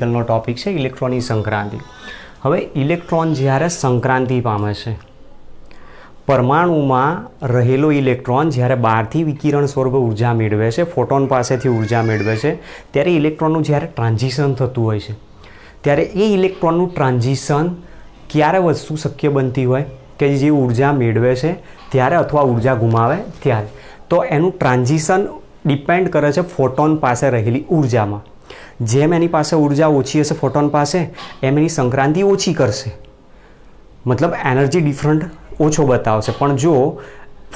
કેમિકલનો topic છે ઇલેક્ટ્રોનની સંક્રાંતિ. હવે ઇલેક્ટ્રોન જ્યારે સંક્રાંતિ પામે છે, પરમાણુમાં રહેલો ઇલેક્ટ્રોન જ્યારે બહારથી વિકિરણ સ્વરૂપે ઉર્જા મેળવે છે, ફોટોન પાસેથી ઉર્જા મેળવે છે, ત્યારે ઇલેક્ટ્રોનનું જ્યારે ટ્રાન્ઝિશન થતું હોય છે, ત્યારે એ ઇલેક્ટ્રોનનું ટ્રાન્ઝિશન ક્યારે વસ્તુ શક્ય બનતી હોય કે જે ઉર્જા મેળવે છે ત્યારે અથવા ઉર્જા ગુમાવે ત્યારે. તો એનું ટ્રાન્ઝિશન ડિપેન્ડ કરે છે ફોટોન પાસે રહેલી ઉર્જામાં. જેમ એની પાસે ઉર્જા ઓછી હશે ફોટોન પાસે, એમ એની સંક્રાંતિ ઓછી કરશે, મતલબ એનર્જી ડિફરન્ટ ઓછો બતાવશે. પણ જો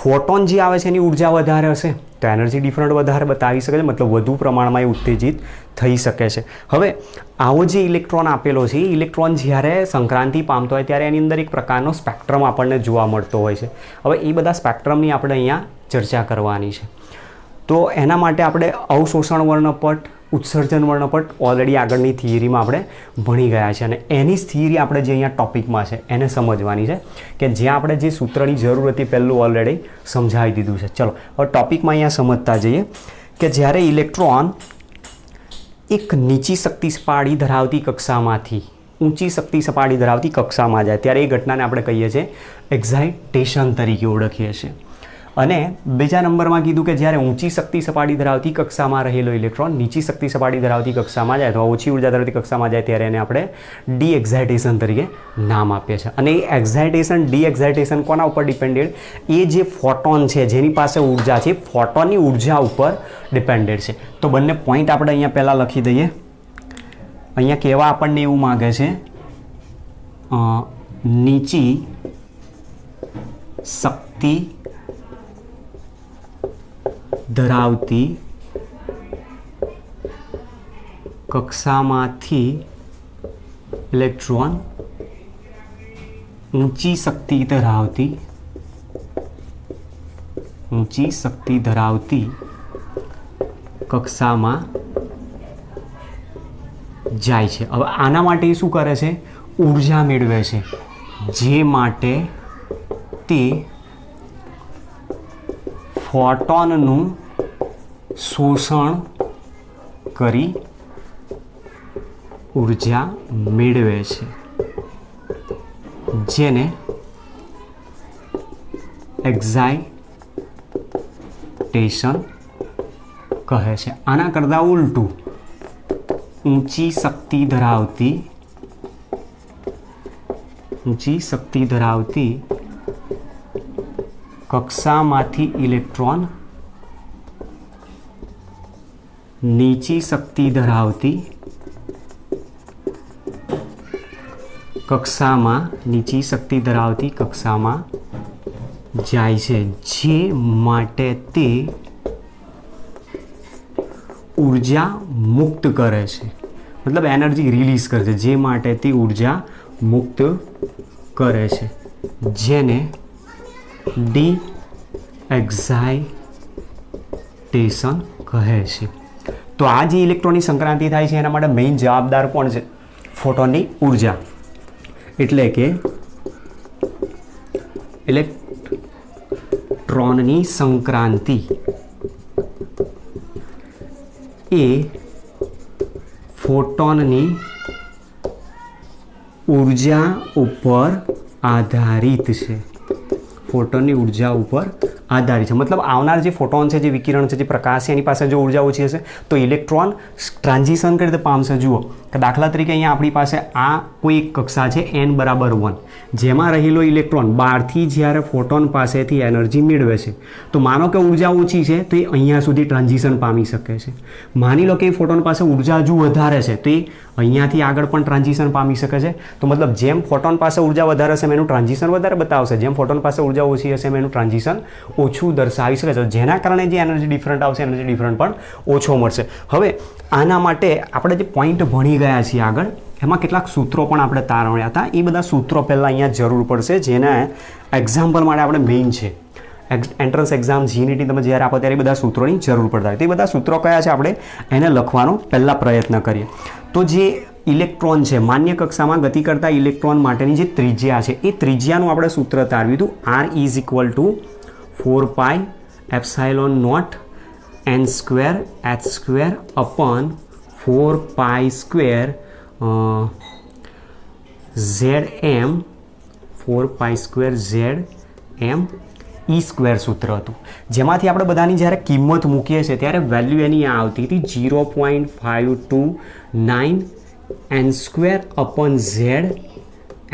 ફોટોન જે આવે છે એની ઉર્જા વધારે હશે તો એનર્જી ડિફરન્ટ વધારે બતાવી શકે છે, મતલબ વધુ પ્રમાણમાં એ ઉત્તેજિત થઈ શકે છે. હવે આવો જે ઇલેક્ટ્રોન આપેલો છે, એ ઇલેક્ટ્રોન જ્યારે સંક્રાંતિ પામતો હોય ત્યારે એની અંદર એક પ્રકારનો સ્પેક્ટ્રમ આપણને જોવા મળતો હોય છે. હવે એ બધા સ્પેક્ટ્રમની આપણે અહીંયા ચર્ચા કરવાની છે. તો એના માટે આપણે અવશોષણ વર્ણપટ, ઉત્સર્જન વર્ણપટ ઓલરેડી આગળની થિયરીમાં આપણે ભણી ગયા છે, અને એની જ થિયરી આપણે જે અહીંયા ટોપિકમાં છે એને સમજવાની છે, કે જ્યાં આપણે જે સૂત્રની જરૂર હતી પહેલું ઓલરેડી સમજાવી દીધું છે. ચલો હવે ટોપિકમાં અહીંયા સમજતા જઈએ કે જ્યારે ઇલેક્ટ્રોન એક નીચી શક્તિ સપાટી ધરાવતી કક્ષામાંથી ઊંચી શક્તિ સપાટી ધરાવતી કક્ષામાં જાય ત્યારે એ ઘટનાને આપણે કહીએ છીએ એક્સાઇટેશન તરીકે ઓળખીએ છીએ. અને બીજા નંબરમાં કીધું કે જ્યારે ઊંચી શક્તિ સપાટી ધરાવતી કક્ષામાં રહેલો ઇલેક્ટ્રોન નીચી શક્તિ સપાટી ધરાવતી કક્ષામાં જાય અથવા ઓછી ઉર્જા ધરાવતી કક્ષામાં જાય ત્યારે એને આપણે ડી એક્સાઇટેશન તરીકે નામ આપીએ છીએ. અને એ એક્સાઇટેશન, ડી એક્સાઇટેશન કોના ઉપર ડિપેન્ડેડ? એ જે ફોટોન છે જેની પાસે ઉર્જા છે, ફોટોનની ઉર્જા ઉપર ડિપેન્ડેડ છે. તો બંને પોઈન્ટ આપણે અહીંયા પહેલાં લખી દઈએ. અહીંયા કહેવા આપણને એવું માગે છે નીચી શક્તિ ધરાવતી કક્ષામાંથી ઇલેક્ટ્રોન ઊંચી શક્તિ ધરાવતી કક્ષામાં જાય છે. હવે આના માટે શું કરે છે? ઉર્જા મેળવે છે, જે માટે તે ફોટોનનું શોષણ કરી ઉર્જા મેળવે છે, જેને એક્સાઇટેશન કહે છે. આના કરતાં ઉલટું, ઊંચી શક્તિ ધરાવતી કક્ષામાંથી ઇલેક્ટ્રોન નીચી શક્તિ ધરાવતી કક્ષામાં જાય છે, જે માટે તે ઉર્જા મુક્ત કરે છે, મતલબ એનર્જી રિલીઝ કરે છે, જે માટે તે ઉર્જા મુક્ત કરે છે, જેને ડી એક્સાઇટેશન કહે છે. તો આ જે ઇલેક્ટ્રોનની સંક્રાંતિ થાય છે એના માટે મેઇન જવાબદાર કોણ છે? ફોટોનની ઉર્જા. એટલે કે ઇલેક્ટ્રોનની સંક્રાંતિ એ ફોટોનની ઉર્જા ઉપર આધારિત છે. ફોટોનની ઉર્જા ઉપર આધારિત છે, મતલબ આવનાર જે ફોટોન છે, જે વિકિરણ છે, જે પ્રકાશ છે, એની પાસે જો ઉર્જા ઓછી હશે તો ઇલેક્ટ્રોન ટ્રાન્ઝિશન કઈ રીતે પામશે? જુઓ કે દાખલા તરીકે અહીંયા આપણી પાસે આ કોઈ એક કક્ષા છે n=1, જેમાં રહેલો ઇલેક્ટ્રોન બહારથી જ્યારે ફોટોન પાસેથી એનર્જી મેળવે છે, તો માનો કે ઉર્જા ઓછી છે તો એ અહીંયા સુધી ટ્રાન્ઝિશન પામી શકે છે. માની લો કે એ ફોટોન પાસે ઉર્જા હજુ વધારે છે તો એ અહીંયાથી આગળ પણ ટ્રાન્ઝિશન પામી શકે છે. તો મતલબ જેમ ફોટોન પાસે ઉર્જા વધારે હશે એનું ટ્રાન્ઝિશન વધારે બતાવશે, જેમ ફોટોન પાસે ઉર્જા ઓછી હશે એનું ટ્રાન્ઝિશન ઓછું દર્શાવી શકે છે, જેના કારણે જે એનર્જી ડિફરન્ટ આવશે એનર્જી ડિફરન્ટ પણ ઓછો મળશે. હવે આના માટે આપણે જે પોઈન્ટ ભણી ગયા છીએ આગળ, એમાં કેટલાક સૂત્રો પણ આપણે તારવ્યા હતા. એ બધા સૂત્રો પહેલાં અહીંયા જરૂર પડશે, જેને એક્ઝામ્પલ માટે આપણે મેઇન છે. એન્ટ્રન્સ એક્ઝામ જીએનઈટી તમે જ્યારે આપો ત્યારે એ બધા સૂત્રોની જરૂર પડતા હોય. તો એ બધા સૂત્રો કયા છે આપણે એને લખવાનો પહેલાં પ્રયત્ન કરીએ. તો જે ઇલેક્ટ્રોન છે, માન્ય કક્ષામાં ગતિ કરતા ઇલેક્ટ્રોન માટેની જે ત્રિજ્યા છે, એ ત્રિજ્યાનું આપણે સૂત્ર તારવ્યું હતું. R = 4πε0n² h² / 4π² ZM 4π² ZM E² સૂત્ર હતું, જેમાંથી આપણે બધાની જ્યારે કિંમત મૂકીએ છીએ ત્યારે વેલ્યુ એની આ આવતી હતી 0.529 n²/z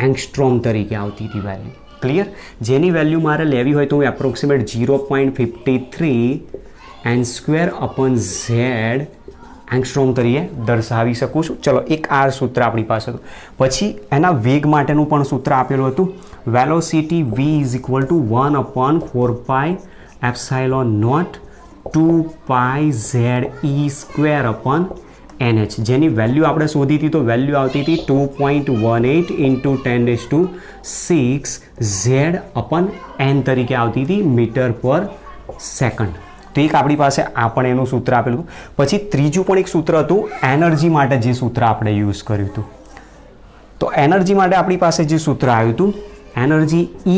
એંગસ્ટ્રોમ તરીકે આવતી હતી વેલ્યુ. ક્લિયર? જેની વેલ્યુ મારે લેવી હોય તો હું એપ્રોક્સિમેટ 0.53 n²/z એંગસ્ટ્રોમ તરીકે દર્શાવી શકું છું. ચલો, એક આ સૂત્ર આપણી પાસે હતું. પછી એના વેગ માટેનું પણ સૂત્ર આપેલું હતું. વેલોસિટી v = 1/4πε0 2πze²/nh, જેની વેલ્યુ આપણે શોધી હતી તો વેલ્યુ આવતી હતી 2.18 × 10⁶ z/n તરીકે આવતી હતી મીટર/સેકન્ડ. તો એક આપણી પાસે આ પણ એનું સૂત્ર આપેલું હતું. પછી ત્રીજું પણ એક સૂત્ર હતું એનર્જી માટે, જે સૂત્ર આપણે યુઝ કર્યું હતું. તો એનર્જી માટે આપણી પાસે જે સૂત્ર આવ્યું હતું, એનર્જી E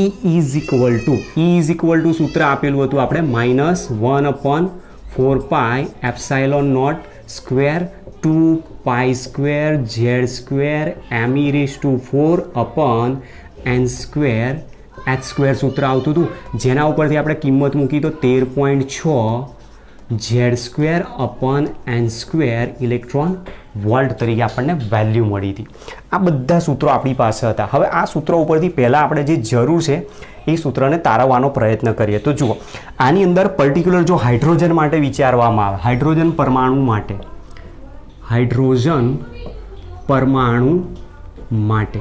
= સૂત્ર આપેલું હતું આપણે -1/4πε0² 2π²z²me⁴n²h² સૂત્ર આવતું હતું, જેના ઉપરથી આપણે કિંમત મૂકી તો 13.6 z²/n² ઇલેક્ટ્રોન વોલ્ટ તરીકે આપણને વેલ્યુ મળી હતી. આ બધા સૂત્રો આપણી પાસે હતા. હવે આ સૂત્રો ઉપરથી પહેલાં આપણે જે જરૂર છે એ સૂત્રને તારવવાનો પ્રયત્ન કરીએ. તો જુઓ, આની અંદર પર્ટિક્યુલર જો હાઇડ્રોજન માટે વિચારવામાં આવે, હાઇડ્રોજન પરમાણુ માટે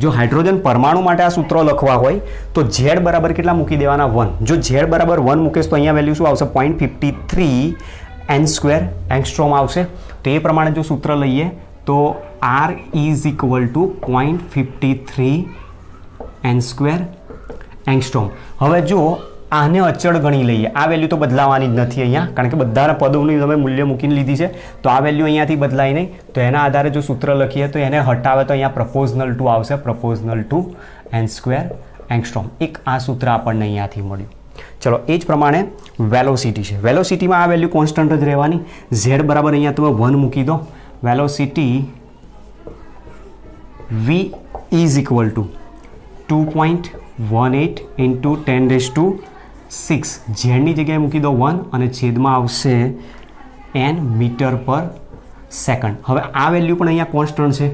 જો હાઇડ્રોજન પરમાણુ માટે આ સૂત્રો લખવા હોય તો Z બરાબર કેટલા મૂકી દેવાના? 1. જો Z બરાબર 1 મૂકીશ તો અહીંયા વેલ્યુ શું આવશે? 0.53 n² એંગસ્ટ્રોમ આવશે. તો એ પ્રમાણે જો સૂત્ર લઈએ તો R = 0.53 n² એંગસ્ટ્રોમ. હવે જો આને અચળ ગણી લઈએ, આ વેલ્યુ તો બદલાવાની જ નથી અહીંયા, કારણ કે બધાના પદોનું તમે મૂલ્ય મૂકીને લીધી છે, તો આ વેલ્યુ અહીંયાથી બદલાય નહીં. તો એના આધારે જો સૂત્ર લખીએ તો એને હટાવે તો અહીંયા proportional to આવશે, proportional to n² એંગસ્ટ્રોમ. એક આ સૂત્ર આપણને અહીંયાથી મળ્યું. ચલો, એ જ પ્રમાણે વેલોસિટી છે. વેલોસિટીમાં આ વેલ્યુ કોન્સ્ટન્ટ જ રહેવાની. Z બરાબર અહીંયા તમે 1 મૂકી દો. વેલોસિટી V = 2.18 × 10⁶ ઝેડની જગ્યાએ મૂકી દો 1 અને છેદમાં આવશે n મીટર/સેકન્ડ. હવે આ વેલ્યુ પણ અહીંયા કોન્સ્ટન્ટ છે,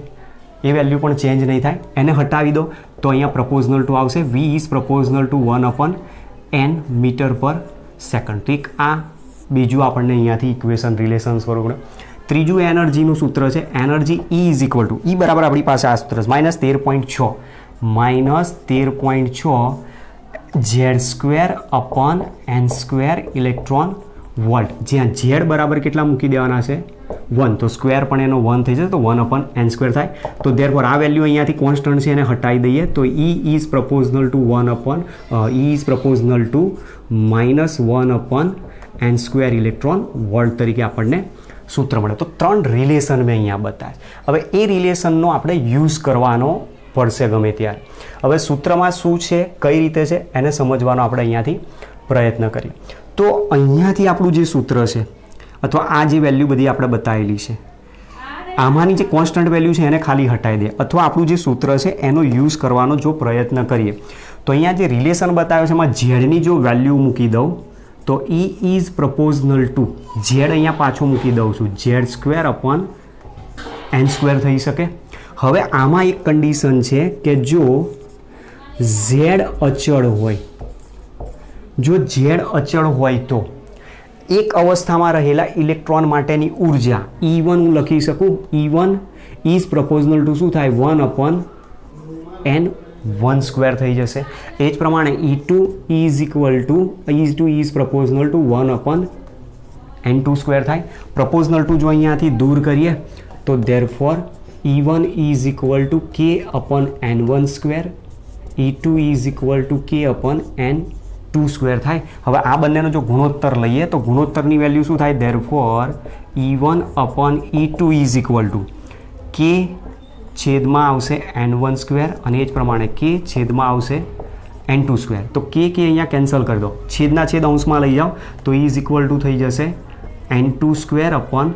એ વેલ્યુ પણ ચેન્જ નહીં થાય. એને હટાવી દો તો અહીંયા proportional to આવશે. V is proportional to 1/n મીટર/સેકન્ડ. તો એક આ બીજું આપણને અહીંયાથી ઇક્વેશન રિલેશન સ્વરૂપ. ત્રીજું એનર્જીનું સૂત્ર છે. એનર્જી E બરાબર આપણી પાસે આ સૂત્ર છે -13.6 z²/n² ઇલેક્ટ્રોન વોલ્ટ. જ્યાં Z બરાબર કેટલા મૂકી દેવાના છે? 1. તો સ્ક્વેર પણ એનો 1 થઈ જશે, તો 1/n² થાય. તો therefore આ વેલ્યુ અહીંયાથી કોન્સ્ટન્ટ છે, એને હટાવી દઈએ તો E is proportional to -1/n² electron volt તરીકે આપણને સૂત્ર મળે. તો 3 રિલેશન મેં અહીંયા બતાવ્યા. હવે એ રિલેશનનો આપણે યુઝ કરવાનો પડશે ગમે ત્યારે. હવે સૂત્રમાં શું છે, કઈ રીતે છે, એને સમજવાનો આપણે અહીંયાથી પ્રયત્ન કરીએ. તો અહીંયાથી આપણું જે સૂત્ર છે અથવા આ જે વેલ્યુ બધી આપણે બતાવેલી છે, આમાંની જે કોન્સ્ટન્ટ વેલ્યુ છે એને ખાલી હટાવી દે, અથવા આપણું જે સૂત્ર છે એનો યુઝ કરવાનો જો પ્રયત્ન કરીએ તો અહીંયા જે રિલેશન બતાવ્યો છે એમાં ઝેડની જો વેલ્યુ મૂકી દઉં તો E is proportional to Z અહીંયા પાછો મૂકી દઉં છું, z²/n² થઈ શકે. હવે આમાં એક કન્ડિશન છે કે જો Z અચળ હોય તો એક અવસ્થામાં રહેલા ઇલેક્ટ્રોન માટેની ઉર્જા E1 હું લખી શકું. E1 is proportional to શું થાય? 1/n² થઈ જશે. એ જ પ્રમાણે E2 is proportional to 1/n² થાય. proportional to જો અહીંયાથી દૂર કરીએ તો therefore E1 is equal to k/n1², E2 is equal to k/n2² થાય. હવે આ બંનેનો જો ગુણોત્તર લઈએ તો ગુણોત્તરની વેલ્યુ શું થાય? therefore E1/E2 is equal to k છેદમાં આવશે n1² અને એ જ પ્રમાણે k છેદમાં આવશે n2². તો k અહીંયા કેન્સલ કરી દો, છેદના છેદ અંશમાં લઈ જાઓ તો E is equal to થઈ જશે n2²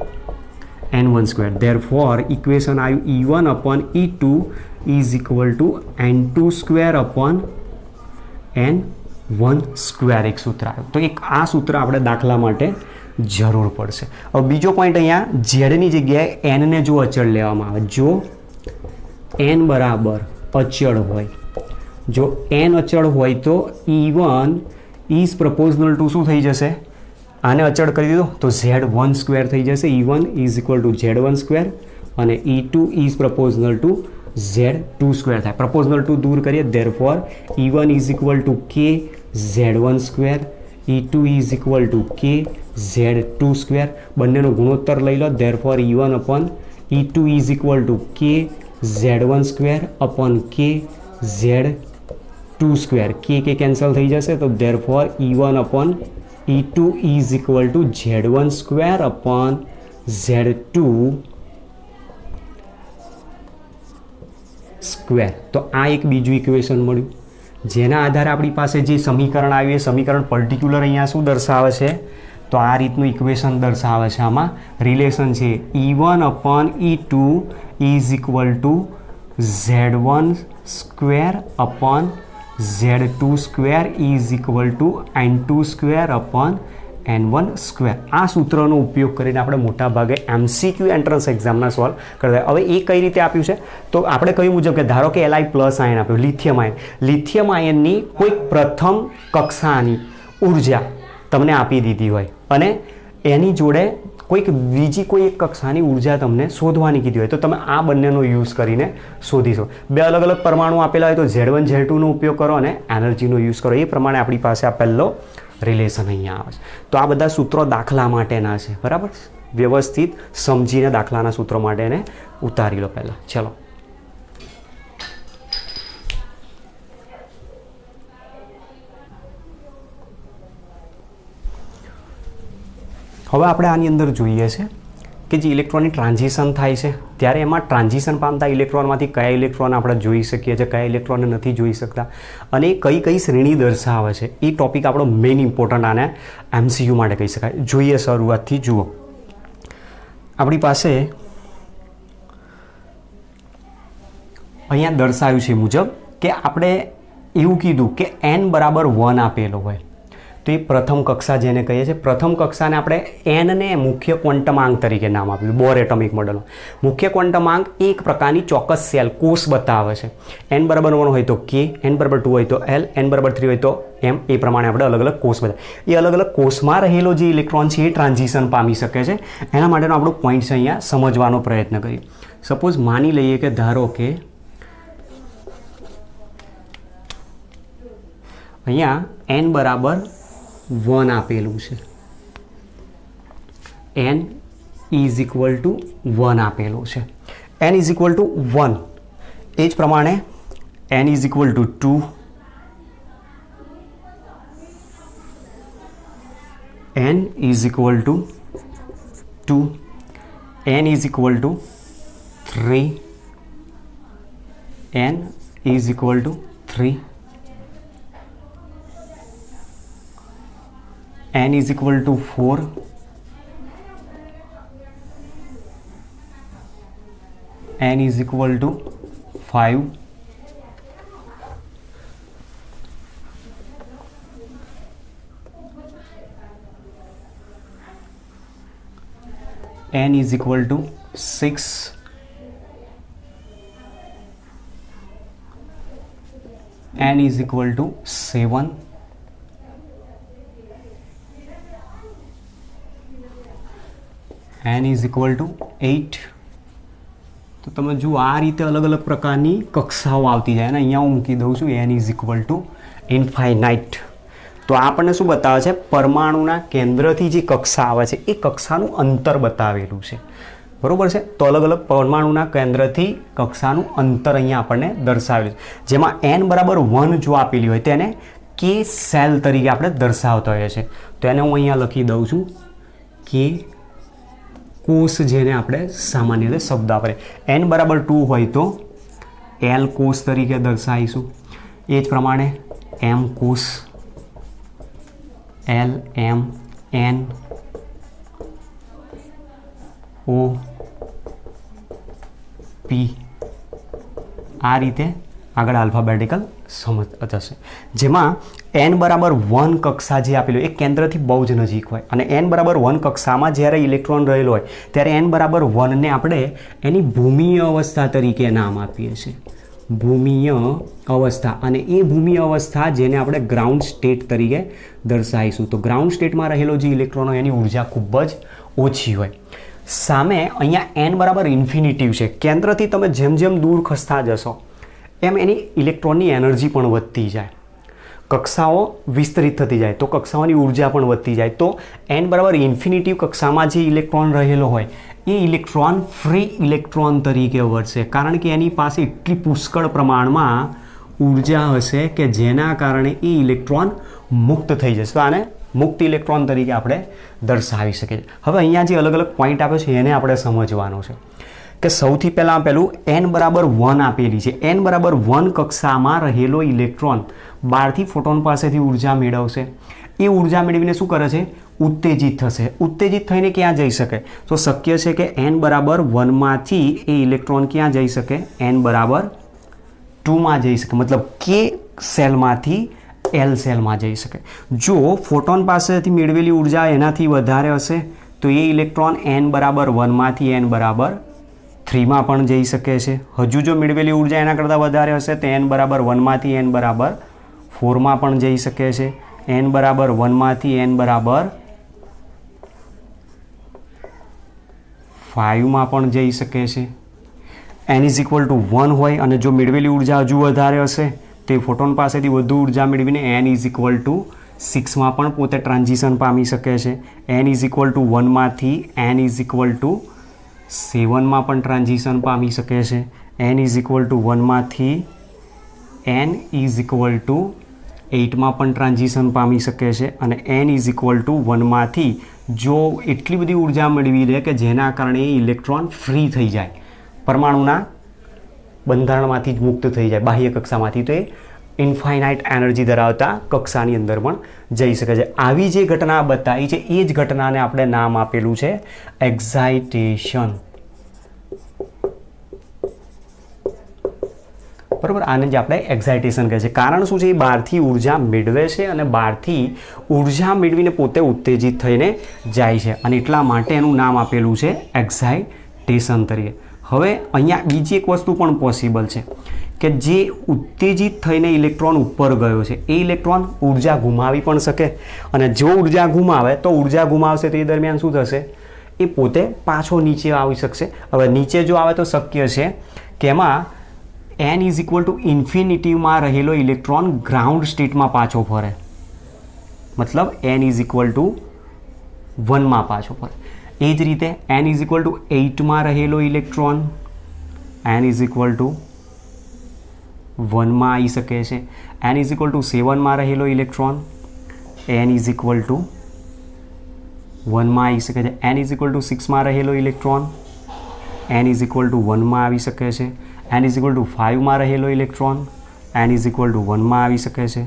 n1 square therefore equation આવ્યું e1 upon e2 is equal to n2 square upon n1 square એક સૂત્ર આવ્યું. તો એક આ સૂત્ર આપણે દાખલા માટે જરૂર પડશે. હવે બીજો પોઈન્ટ અહીંયા ઝેડની જગ્યાએ એનને જો અચળ લેવામાં આવે, જો એન બરાબર અચળ હોય, જો એન અચળ હોય તો E1 ઇઝ પ્રપોઝનલ ટુ શું થઈ જશે? આને અચળ કરી દીધો તો Z1 સ્ક્વેર થઈ જશે. E1 is equal to Z1 square અને E2 is પ્રપોઝનલ two Z2 square થાય. પ્રપોઝનલ ટુ દૂર કરીએ, therefore E1 is equal to K Z1 square, E2 is equal to K Z2 square. બંનેનો ગુણોત્તર લઈ લો, therefore E1 upon E2 is equal to K Z1 square upon K Z2 square. K cancel થઈ જશે તો therefore E1 upon E2 is equal to Z1 square upon Z2 square. તો આ એક બીજું ઇક્વેશન મળ્યું, જેના આધારે આપણી પાસે જે સમીકરણ આવ્યું એ સમીકરણ પર્ટિક્યુલર અહીંયા શું દર્શાવે છે? તો આ રીતનું ઇક્વેશન દર્શાવે છે. આમાં રિલેશન છે E1 upon E2 is equal to Z1 square upon Z2 square is equal to N2 square upon N1 square. આ સૂત્રનો ઉપયોગ કરીને આપણે મોટાભાગે MCQ એન્ટ્રન્સ એક્ઝામના સોલ્વ કરતા. હવે એ કઈ રીતે આપ્યું છે? તો આપણે કહ્યું મુજબ કે ધારો કે Li પ્લસ આયન આપ્યું, લિથિયમ આયન. લિથિયમ આયનની કોઈક પ્રથમ કક્ષાની ઉર્જા તમને આપી દીધી હોય અને એની જોડે કોઈક બીજી કોઈ એક કક્ષાની ઉર્જા તમને શોધવાની કીધી હોય, તો તમે આ બંનેનો યુઝ કરીને શોધીશો. બે અલગ અલગ પરમાણુ આપેલા હોય તો Z1 Z2નો ઉપયોગ કરો અને એનર્જીનો યુઝ કરો. એ પ્રમાણે આપણી પાસે આ પહેલો રિલેશન અહીંયા આવે છે. તો આ બધા સૂત્રો દાખલા માટેના છે, બરાબર? વ્યવસ્થિત સમજીને દાખલાના સૂત્રો માટે એને ઉતારી લો પહેલાં. ચલો, હવે આપણે આની અંદર જોઈએ છે કે જે ઇલેક્ટ્રોનની ટ્રાન્ઝિશન થાય છે ત્યારે એમાં ટ્રાન્ઝિશન પામતા ઇલેક્ટ્રોનમાંથી કયા ઇલેક્ટ્રોન આપણે જોઈ શકીએ છીએ, કયા ઇલેક્ટ્રોનને નથી જોઈ શકતા, અને કઈ કઈ શ્રેણી દર્શાવે છે. એ ટોપિક આપણો મેઇન ઇમ્પોર્ટન્ટ આને MCQ માટે કહી શકાય. જોઈએ શરૂઆતથી જુઓ. આપણી પાસે અહીંયા દર્શાવ્યું છે મુજબ કે આપણે એવું કીધું કે n બરાબર 1 આપેલો હોય તો એ પ્રથમ કક્ષા જેને કહીએ છીએ. પ્રથમ કક્ષાને આપણે n ને મુખ્ય ક્વોન્ટમાંક તરીકે નામ આપ્યું. બોર એટોમિક મોડેલનો મુખ્ય ક્વોન્ટમાંક એક પ્રકારની ચોક્કસ સેલ કોષ બતાવે છે. n બરાબર 1 હોય તો K, n બરાબર 2 હોય તો L, n બરાબર 3 હોય તો M. એ પ્રમાણે આપણે અલગ અલગ કોષ બતાવે. એ અલગ અલગ કોષમાં રહેલો જે ઇલેક્ટ્રોન છે એ ટ્રાન્ઝિશન પામી શકે છે. એના માટેનો આપણો પોઈન્ટ છે અહીંયા સમજવાનો પ્રયત્ન કરીએ. સપોઝ માની લઈએ કે ધારો કે અહીંયા n બરાબર 1 આપેલું છે, n ઇઝ ઇક્વલ ટુ 1 આપેલું છે. n ઇઝ ઇક્વલ ટુ 1, એ જ પ્રમાણે n is equal to 2, n is equal to 2, n is equal to 3, n is equal to 3, n is equal to 4, n is equal to 5, n is equal to 6, n is equal to 7, n is equal to 8. તો તમે જુઓ આ રીતે અલગ અલગ પ્રકારની કક્ષાઓ આવતી જાય અને અહીંયા હું મૂકી દઉં છું n is equal to infinite. તો આપણને શું બતાવે છે? પરમાણુના કેન્દ્રથી જે કક્ષા આવે છે એ કક્ષાનું અંતર બતાવેલું છે, બરોબર છે? તો અલગ અલગ પરમાણુના કેન્દ્રથી કક્ષાનું અંતર અહીંયા આપણને દર્શાવેલું છે. જેમાં n બરાબર 1 જો આપેલી હોય તેને K સેલ તરીકે આપણે દર્શાવતા હોઈએ છીએ. તો એને હું અહીંયા લખી દઉં છું K કોષ, જેને આપણે સામાન્ય રીતે શબ્દ વાપરીએ. n બરાબર 2 હોય તો L કોષ તરીકે દર્શાવીશું. એ જ પ્રમાણે M કોષ, L, M, N, O, પી આ રીતે આગળ આલ્ફાબેટિકલ સમજ થશે, જેમાં n બરાબર 1 કક્ષા જે આપેલું એ કેન્દ્રથી બહુ જ નજીક હોય અને n બરાબર 1 કક્ષામાં જ્યારે ઇલેક્ટ્રોન રહેલો હોય ત્યારે n બરાબર 1 ને આપણે એની ભૂમિય અવસ્થા તરીકે નામ આપીએ છીએ, ભૂમિય અવસ્થા. અને એ ભૂમિય અવસ્થા જેને આપણે ગ્રાઉન્ડ સ્ટેટ તરીકે દર્શાવીશું. તો ગ્રાઉન્ડ સ્ટેટમાં રહેલો જે ઇલેક્ટ્રોન હોય એની ઉર્જા ખૂબ જ ઓછી હોય. સામે અહીંયા n બરાબર ઇન્ફિનિટિવ છે, કેન્દ્રથી તમે જેમ જેમ દૂર ખસતા જશો એમ એની ઇલેક્ટ્રોનની એનર્જી પણ વધતી જાય, કક્ષાઓ વિસ્તરિત થતી જાય તો કક્ષાઓની ઉર્જા પણ વધતી જાય. તો n બરાબર ઇન્ફિનિટિવ કક્ષામાં જે ઇલેક્ટ્રોન રહેલો હોય એ ઇલેક્ટ્રોન ફ્રી ઇલેક્ટ્રોન તરીકે વર્તશે, કારણ કે એની પાસે એટલી પુષ્કળ પ્રમાણમાં ઉર્જા હશે કે જેના કારણે એ ઇલેક્ટ્રોન મુક્ત થઈ જશે. તો આને મુક્ત ઇલેક્ટ્રોન તરીકે આપણે દર્શાવી શકીએ. હવે અહીંયા જે અલગ અલગ પોઈન્ટ આપ્યો છે એને આપણે સમજવાનો છે કે સૌથી પહેલાં પેલું n બરાબર 1 આપેલી છે. n બરાબર 1 કક્ષામાં રહેલો ઇલેક્ટ્રોન બહારથી ફોટોન પાસેથી ઉર્જા મેળવશે. એ ઉર્જા મેળવીને શું કરે છે? ઉત્તેજિત થશે. ઉત્તેજિત થઈને ક્યાં જઈ શકે? તો શક્ય છે કે n બરાબર 1માંથી એ ઇલેક્ટ્રોન ક્યાં જઈ શકે? n બરાબર 2માં જઈ શકે, મતલબ કે સેલમાંથી એલ સેલમાં જઈ શકે. જો ફોટોન પાસેથી મેળવેલી ઉર્જા એનાથી વધારે હશે તો એ ઇલેક્ટ્રોન n બરાબર 1માંથી n બરાબર 3માં પણ જઈ શકે છે. હજુ જો મેળવેલી ઉર્જા એના કરતાં વધારે હશે તો n બરાબર 1માંથી n બરાબર 4માં પણ જઈ શકે છે. n બરાબર 1માંથી n બરાબર 5માં પણ જઈ શકે છે. n ઇઝ ઇક્વલ ટુ 1 હોય અને જો મેળવેલી ઉર્જા હજુ વધારે હશે તો એ ફોટોન પાસેથી વધુ ઉર્જા મેળવીને n ઇઝ ઇક્વલ ટુ 6માં પણ પોતે ટ્રાન્ઝિશન પામી શકે છે. n ઇઝ ઇક્વલ ટુ 1માંથી n ઇઝ ઇક્વલ ટુ 7માં પણ ટ્રાન્ઝિશન પામી શકે છે. n ઇઝ ઇક્વલ ટુ 1માંથી n ઇઝ ઇક્વલ ટુ 8માં પણ ટ્રાન્ઝિશન પામી શકે છે. અને n ઇઝ ઇક્વલ ટુ 1માંથી જો એટલી બધી ઉર્જા મેળવી લે કે જેના કારણે એ ઇલેક્ટ્રોન ફ્રી થઈ જાય, પરમાણુના બંધારણમાંથી જ મુક્ત થઈ જાય, બાહ્ય કક્ષામાંથી, તો એ ઇન્ફાઇનાઇટ એનર્જી ધરાવતા કક્ષાની અંદર પણ જઈ શકે છે. આવી જે ઘટના બતાવી છે એ જ ઘટનાને આપણે નામ આપેલું છે એક્સાઇટેશન. બરાબર, આને જ આપણે એક્સાઇટેશન કહે છે. કારણ શું છે? એ બહારથી ઉર્જા મેળવે છે અને બહારથી ઉર્જા મેળવીને પોતે ઉત્તેજિત થઈને જાય છે અને એટલા માટે એનું નામ આપેલું છે એક્સાઇટેશન તરીકે. હવે અહીંયા બીજી એક વસ્તુ પણ પોસિબલ છે કે જે ઉત્તેજિત થઈને ઇલેક્ટ્રોન ઉપર ગયો છે એ ઇલેક્ટ્રોન ઉર્જા ગુમાવી પણ શકે અને જો ઉર્જા ગુમાવે તો ઉર્જા ગુમાવશે તે દરમિયાન શું થશે? એ પોતે પાછો નીચે આવી શકશે. હવે નીચે જો આવે તો શક્ય છે કે એમાં n ઇઝ ઇક્વલ ટુ ઇન્ફિનિટીમાં રહેલો ઇલેક્ટ્રોન ગ્રાઉન્ડ સ્ટેટમાં પાછો ફરે, મતલબ n ઇઝ ઇક્વલ ટુ 1માં પાછો ફરે. એ જ રીતે n ઇઝ ઇક્વલ ટુ 8માં રહેલો electron n is equal to 1માં આવી શકે છે. n ઇઝ ઇક્વલ ટુ 7માં રહેલો electron n is equal to 1માં આવી શકે છે. n ઇઝ ઇક્વલ ટુ 6માં રહેલો electron n is equal to 1માં આવી શકે છે. n ઇઝ ઇક્વલ ટુ 5માં રહેલો electron n is equal to 1માં આવી શકે છે.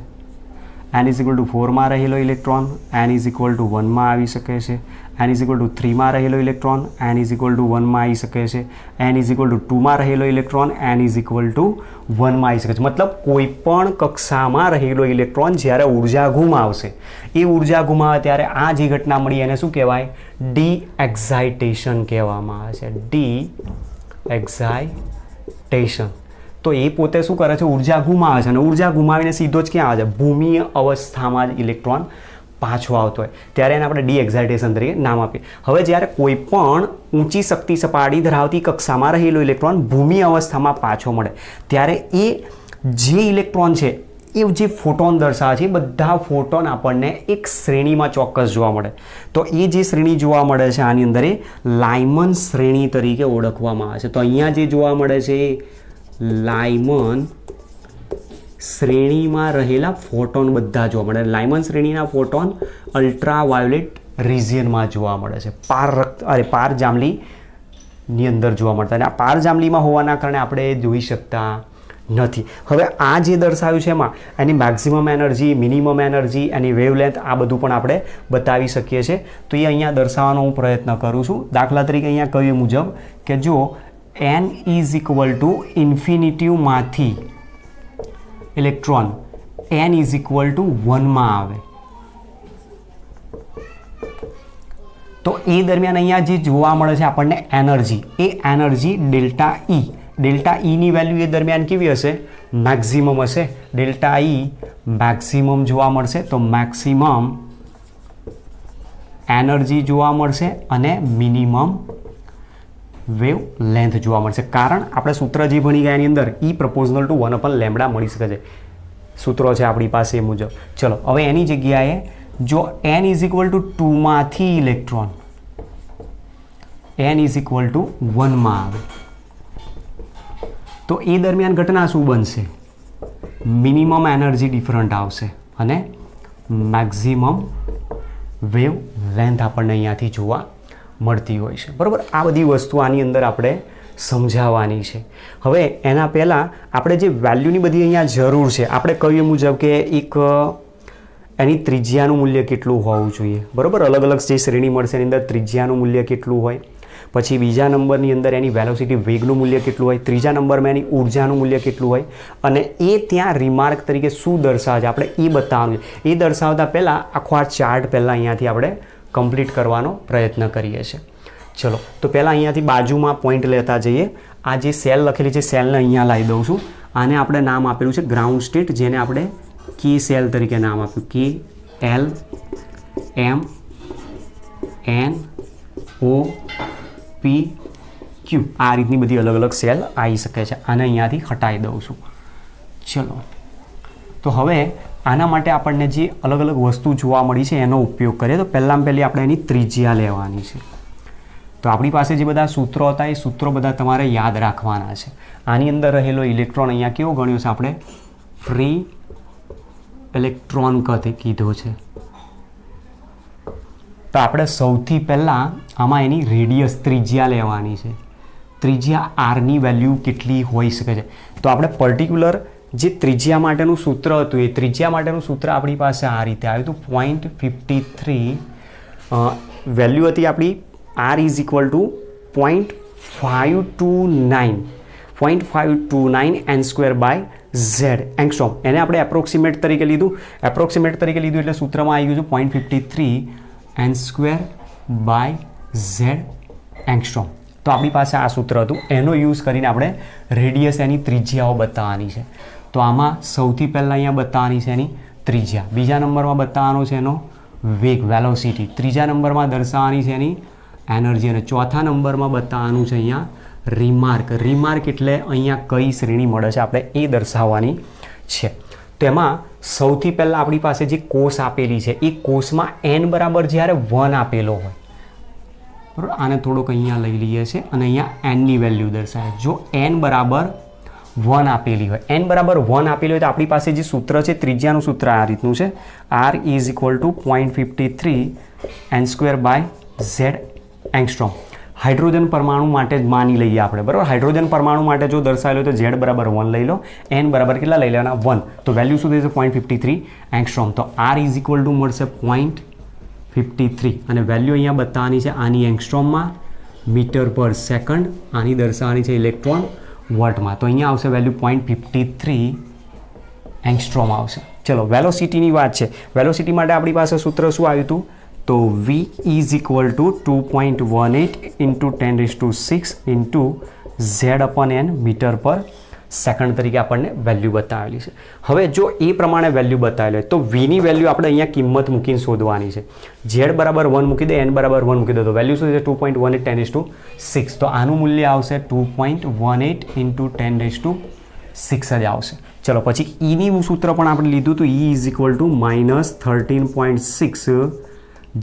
n ઇઝ ઇક્વલ ટુ 4માં રહેલો electron n is equal to 1માં આવી શકે છે. n ઇઝ ઇક્વલ ટુ 3માં રહેલો electron n is equal to 1માં આવી શકે છે. n ઇઝ ઇક્વલ ટુ 2માં રહેલો electron n is equal to 1માં આવી શકે છે. મતલબ કોઈ પણ કક્ષામાં રહેલો ઇલેક્ટ્રોન જ્યારે ઉર્જા ગુમાવશે, એ ઉર્જા ગુમાવે ત્યારે આ જે ઘટના મળી એને શું કહેવાય? ડી એક્સાઇટેશન કહેવામાં આવે છે. D excitation. તો એ પોતે શું કરે છે? ઉર્જા ગુમાવે છે અને ઉર્જા ગુમાવીને સીધો જ ક્યાં આવે છે? ભૂમિય અવસ્થામાં જ ઇલેક્ટ્રોન પાછો આવતો હોય ત્યારે એને આપણે ડી એક્સાઇટેશન તરીકે નામ આપીએ. હવે જ્યારે કોઈ પણ ઊંચી શક્તિ સપાટી ધરાવતી કક્ષામાં રહેલો ઇલેક્ટ્રોન ભૂમિય અવસ્થામાં પાછો મળે ત્યારે એ જે ઇલેક્ટ્રોન છે એ જે ફોટોન દર્શાવે છે એ બધા ફોટોન આપણને એક શ્રેણીમાં ચોક્કસ જોવા મળે. તો એ જે શ્રેણી જોવા મળે છે આની અંદર એ લાયમન શ્રેણી તરીકે ઓળખવામાં આવે છે. તો અહીંયા જે જોવા મળે છે એ લાયમન શ્રેણીમાં રહેલા ફોટોન બધા જોવા મળે. લાયમન શ્રેણીના ફોટોન અલ્ટ્રાવાયોલેટ રિજિયનમાં જોવા મળે છે, પારજાંબલીની અંદર જોવા મળતા અને આ પારજાંબલીમાં હોવાના કારણે આપણે એ જોઈ શકતા નથી. હવે આ જે દર્શાવ્યું છે એમાં એની મેક્સિમમ એનર્જી, મિનિમમ એનર્જી, એની વેવલેન્થ આ બધું પણ આપણે બતાવી શકીએ છીએ. તો એ અહીંયા દર્શાવવાનો હું પ્રયત્ન કરું છું. દાખલા તરીકે અહીંયા કહ્યું મુજબ કે જો n ઇઝ ઇક્વલ ટુ ઇન્ફિનિટીમાંથી electron n is equal to 1માં આવે તો એ દરમિયાન અહીંયા જે જોવા મળે છે આપણને એનર્જી, એ એનર્જી ડેલ્ટા ઈની વેલ્યુ એ દરમિયાન કેવી હશે? મેક્સિમમ હશે. ડેલ્ટા ઈ મેક્સિમમ જોવા મળશે. તો મેક્સિમમ એનર્જી જોવા મળશે અને મિનિમમ વેવ લેન્થ જોવા મળશે. કારણ આપણે સૂત્ર જે ભણી ગયા એની અંદર E પ્રપોઝનલ ટુ 1/λ મળી શકે છે. સૂત્રો છે આપણી પાસે એ મુજબ. ચલો હવે એની જગ્યાએ જો n ઇઝ ઇક્વલ ટુ 2માંથી electron n is equal to 1માં આવે તો એ દરમિયાન ઘટના શું બનશે? મિનિમમ એનર્જી ડિફરન્ટ આવશે અને મેક્સિમમ વેવ લેન્થ આપણને અહીંયાથી જોવા મળતી હોય છે. બરાબર, આ બધી વસ્તુ આની અંદર આપણે સમજાવવાની છે. હવે એના પહેલાં આપણે જે વેલ્યુની બધી અહીંયા જરૂર છે, આપણે કહ્યું મુજબ કે એક એની ત્રિજ્યાનું મૂલ્ય કેટલું હોવું જોઈએ. બરાબર, અલગ અલગ જે શ્રેણી મળશે એની અંદર ત્રિજ્યાનું મૂલ્ય કેટલું હોય, પછી બીજા નંબરની અંદર એની વેલોસિટી વેગનું મૂલ્ય કેટલું હોય, ત્રીજા નંબરમાં એની ઉર્જાનું મૂલ્ય કેટલું હોય અને એ ત્યાં રિમાર્ક તરીકે શું દર્શાવે છે આપણે એ બતાવવાનું છે. એ દર્શાવતા પહેલાં આખો આ ચાર્ટ પહેલાં અહીંયાથી આપણે કમ્પ્લીટ કરવાનો પ્રયત્ન કરીએ છીએ. ચલો તો પહેલાં અહીંયાથી બાજુમાં પોઈન્ટ લેતા જઈએ. આ જે સેલ લખેલી છે સેલને અહીંયા લાવી દઉં છું. આને આપણે નામ આપેલું છે ગ્રાઉન્ડ સ્ટેટ, જેને આપણે કે સેલ તરીકે નામ આપ્યું. કે એલ એમ એન ઓ પી ક્યુ, આ રીતની બધી અલગ અલગ સેલ આવી શકે છે. આને અહીંયાથી હટાવી દઉં છું. ચલો તો હવે આના માટે આપણને જે અલગ અલગ વસ્તુ જોવા મળી છે એનો ઉપયોગ કરીએ. તો પહેલાં આપણે એની ત્રિજ્યા લેવાની છે. તો આપણી પાસે જે બધા સૂત્રો હતા એ સૂત્રો બધા તમારે યાદ રાખવાના છે. આની અંદર રહેલો ઇલેક્ટ્રોન અહીંયા કેવો ગણ્યો છે આપણે? ફ્રી ઇલેક્ટ્રોન કીધો છે. તો આપણે સૌથી પહેલાં આમાં એની રેડિયસ ત્રિજ્યા લેવાની છે. ત્રિજ્યા આરની વેલ્યુ કેટલી હોઈ શકે છે? તો આપણે પર્ટિક્યુલર જે ત્રિજ્યા માટેનું સૂત્ર હતું એ ત્રિજ્યા માટેનું સૂત્ર આપણી પાસે આ રીતે આવ્યું હતું. 0.53 વેલ્યુ હતી આપણી r is equal to 0.529 n² by Z angstrom. એને આપણે એપ્રોક્સિમેટ તરીકે લીધું. એપ્રોક્સિમેટ તરીકે લીધું એટલે સૂત્રમાં આવી ગયું છે 0.53 n² બાય ઝેડ એંગસ્ટ્રોમ. તો આપણી પાસે આ સૂત્ર હતું. એનો યુઝ કરીને આપણે રેડિયસ એની ત્રિજ્યાઓ બતાવવાની છે. તો આમાં સૌથી પહેલાં અહીંયા બતાવવાની છે એની ત્રિજ્યા, બીજા નંબરમાં બતાવવાનો છે એનો વેગ વેલોસિટી, ત્રીજા નંબરમાં દર્શાવવાની છે એની એનર્જી અને ચોથા નંબરમાં બતાવવાનું છે અહીંયા રિમાર્ક. રિમાર્ક એટલે અહીંયા કઈ શ્રેણી મળે છે આપણે એ દર્શાવવાની છે. તેમાં સૌથી પહેલાં આપણી પાસે જે કોષ આપેલી છે એ કોષમાં n બરાબર જ્યારે 1 આપેલો હોય, બરાબર, આને થોડોક અહીંયા લઈ લઈએ છીએ અને અહીંયા nની વેલ્યુ દર્શાવે. જો n બરાબર 1 આપેલી હોય, n બરાબર 1 આપેલી હોય તો આપણી પાસે જે સૂત્ર છે ત્રિજ્યાનું સૂત્ર આ રીતનું છે. r is equal to 0.53 n² by Z angstrom. Hydrogen પરમાણુ માટે જ માની લઈએ આપણે, બરાબર. હાઇડ્રોજન પરમાણુ માટે જો દર્શાવેલો તો z બરાબર 1 લઈ લો, n બરાબર કેટલા લઈ લેવાના? 1. તો વેલ્યુ શું થશે? 0.53 એંગસ્ટ્રોમ. તો r ઇઝ ઇક્વલ ટુ મળશે 0.53 અને વેલ્યુ અહીંયા બતાવવાની છે આની એંગસ્ટ્રોમમાં, મીટર પર સેકન્ડ, આની દર્શાવવાની છે ઇલેક્ટ્રોન વોટમાં. તો અહીંયા આવશે વેલ્યુ 0.53 એંગસ્ટ્રોમ આવશે. ચલો વેલોસિટીની વાત છે. વેલોસિટી માટે આપણી પાસે સૂત્ર શું આવ્યું હતું? તો v is equal to 2.18 into 10⁶ into z/n metre per second તરીકે આપણને વેલ્યુ બતાવેલી છે. હવે જો એ પ્રમાણે વેલ્યુ બતાવેલી હોય તો vની વેલ્યુ આપણે અહીંયા કિંમત મૂકીને શોધવાની છે. z બરાબર 1 મૂકી દે, n બરાબર 1 મૂકી દે તો વેલ્યુ શું છે? 2.18 10⁶. તો આનું મૂલ્ય આવશે 2.18 ઇન્ટુ 10⁶ જ આવશે. ચલો પછી ઈની સૂત્ર પણ આપણે લીધું તો e is equal to -13.6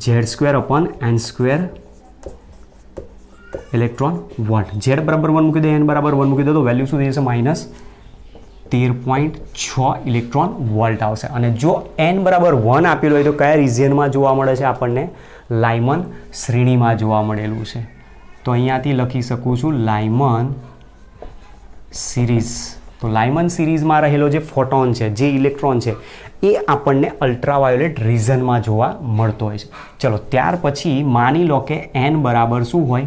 z²/n² electron volt. z બરાબર 1 મૂકી દે, n બરાબર 1 મૂકી દે તો વેલ્યુ શું થઈ જશે? -13.6 ઇલેક્ટ્રોન વોલ્ટ આવશે. અને જો n બરાબર 1 આપેલું હોય તો કયા રિજિયનમાં જોવા મળે છે આપણને? લાયમન શ્રેણીમાં જોવા મળેલું છે. તો અહીંયાથી લખી શકું છું લાયમન સિરીઝ. તો લાયમન સિરીઝમાં રહેલો જે ફોટોન છે, જે ઇલેક્ટ્રોન છે એ આપણને અલ્ટ્રાવાયોલેટ રિજનમાં જોવા મળતો હોય છે. ચલો ત્યાર પછી માની લો કે n બરાબર શું હોય?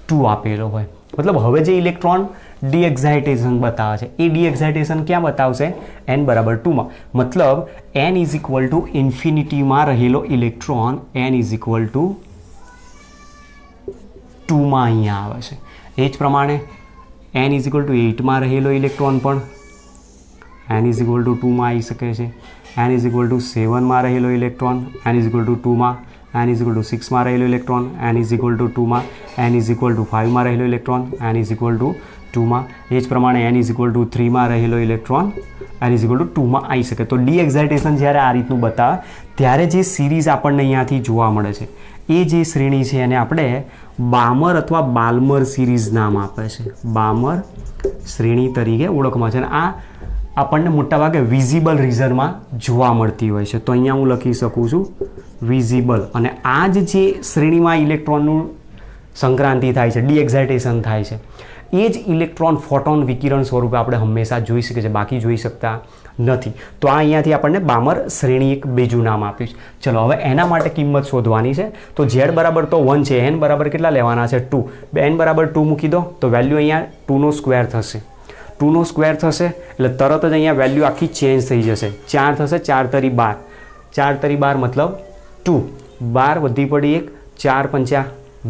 2 આપેલો હોય. मतलब હવે જે ઇલેક્ટ્રોન ડી એક્સાઇટેશન બતાવે છે એ ડી એક્સાઇટેશન ક્યાં બતાવશે n બરાબર 2 માં. મતલબ n ઇઝ ઇક્વલ ટુ ઇન્ફિનિટીમાં રહેલો electron n is equal to 2 માં અહીંયા આવે છે. એ જ પ્રમાણે n ઇઝ ઇક્વલ ટુ 8 માં રહેલો ઇલેક્ટ્રોન પણ n ઇઝ ઇક્વલ ટુ 2 માં આવી શકે છે. n ઇઝ ઇક્વલ ટુ 7 માં રહેલો electron n is equal to 2 માં, n ઇઝ ઇક્વલ ટુ 6 માં રહેલો electron n is equal to 2 માં, n ઇઝ ઇક્વલ ટુ 5 માં રહેલો electron n is equal to 2 માં. એ જ પ્રમાણે n ઇઝ ઇક્વલ ટુ 3 માં રહેલો electron n is equal to 2 માં આવી શકે. તો ડી એક્સાઇટેશન જ્યારે આ રીતનું બતાવે ત્યારે જે સિરીઝ આપણને અહીંયાથી જોવા મળે છે એ જે શ્રેણી છે એને આપણે બામર અથવા બાલ્મર સિરીઝ નામ આપે છે. બામર શ્રેણી તરીકે ઓળખવામાં છે. અને આ આપણને મોટાભાગે વિઝિબલ રિઝનમાં જોવા મળતી હોય છે. તો અહીંયા હું લખી શકું છું વિઝિબલ. અને આ જ જે શ્રેણીમાં ઇલેક્ટ્રોનનું સંક્રાંતિ થાય છે, ડી એક્સાઇટેશન થાય છે, એ જ ઇલેક્ટ્રોન ફોટોન વિકિરણ સ્વરૂપે આપણે હંમેશા જોઈ શકીએ છીએ, બાકી જોઈ શકતા નથી. તો આ અહીંયાથી આપણને બામર શ્રેણી એક બીજું નામ આપ્યું છે. ચલો હવે એના માટે કિંમત શોધવાની છે. તો ઝેડ બરાબર તો 1 છે, એન બરાબર કેટલા લેવાના છે 2. એન બરાબર 2 મૂકી દો તો વેલ્યુ અહીંયા 2નો સ્ક્વેર થશે. 2નો સ્ક્વેર થશે એટલે તરત જ અહીંયા વેલ્યુ આખી ચેન્જ થઈ જશે. 4 થશે, 4 તરી 12, 4 તરી 12 મતલબ 2, 12 વધી પડી 1, 4 પંચા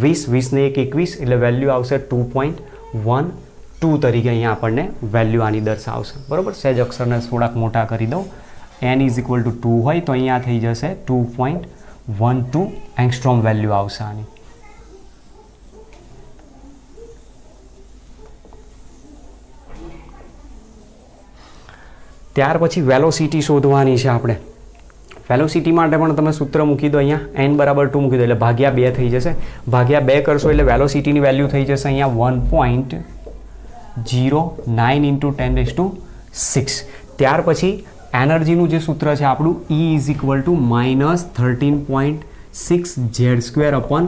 20, 20 ને 1 21 એટલે વેલ્યુ આવશે 2.12 તરીકે અહીંયા આપણને વેલ્યુ આની દર્શાવશે. બરાબર, સહેજ અક્ષરને થોડાક મોટા કરી દઉં. n ઇઝ ઇક્વલ ટુ 2 હોય તો અહીંયા થઈ જશે 2.12 એંગસ્ટ્રોમ વેલ્યુ આવશે આની. ત્યાર પછી વેલોસિટી શોધવાની છે આપણે. વેલોસિટી માટે પણ તમે સૂત્ર મૂકી દો અહીંયા n બરાબર 2 મૂકી દો એટલે ભાગ્યા 2 થઈ જશે. ભાગ્યા 2 કરશો એટલે વેલોસિટીની વેલ્યુ થઈ જશે અહીંયા 1.09 ઇન્ટુ 10⁶. ત્યાર પછી એનર્જીનું જે સૂત્ર છે આપણું E is equal to -13.6 Z² upon